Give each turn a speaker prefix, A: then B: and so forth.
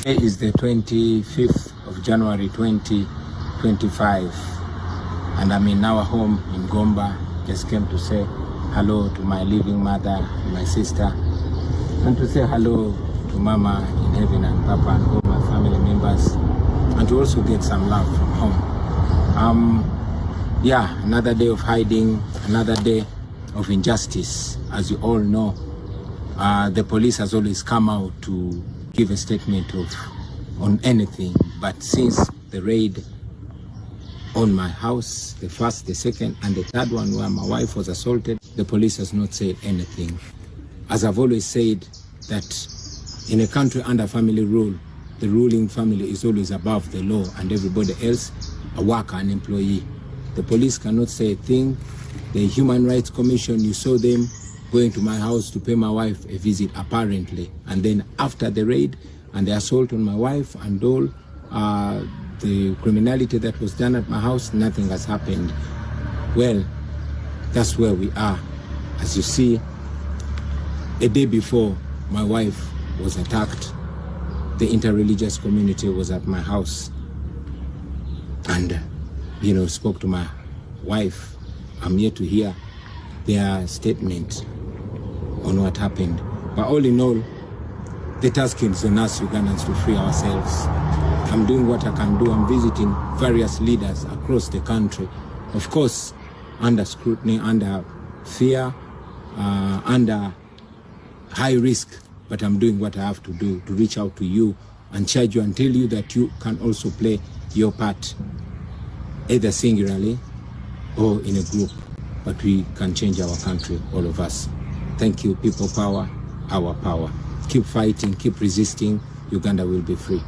A: Today is the 25th of January 2025 and I'm in our home in Gomba. Just came to say hello to my living mother, my sister, and to say hello to Mama in heaven and Papa and all my family members, and to also get some love from home. Yeah, another day of hiding, another day of injustice. As you all know, the police has always come out to give a statement on anything, but since the raid on my house, the first, the second, and the third one where my wife was assaulted, the police has not said anything. As I've always said, that in a country under family rule, the ruling family is always above the law and everybody else a worker, an employee. The police cannot say a thing. The Human Rights Commission, you saw them going to my house to pay my wife a visit apparently, and then after the raid and the assault on my wife and all the criminality that was done at my house, nothing has happened. Well, that's where we are. As you see, a day before my wife was attacked, the interreligious community was at my house and spoke to my wife. I'm here to hear their statement on what happened. But all in all, the task is on us Ugandans to free ourselves. I'm doing what I can do. I'm visiting various leaders across the country. Of course, under scrutiny, under fear, under high risk, but I'm doing what I have to do to reach out to you and charge you and tell you that you can also play your part, either singularly or in a group, but we can change our country, all of us. Thank you, people power, our power. Keep fighting, keep resisting, Uganda will be free.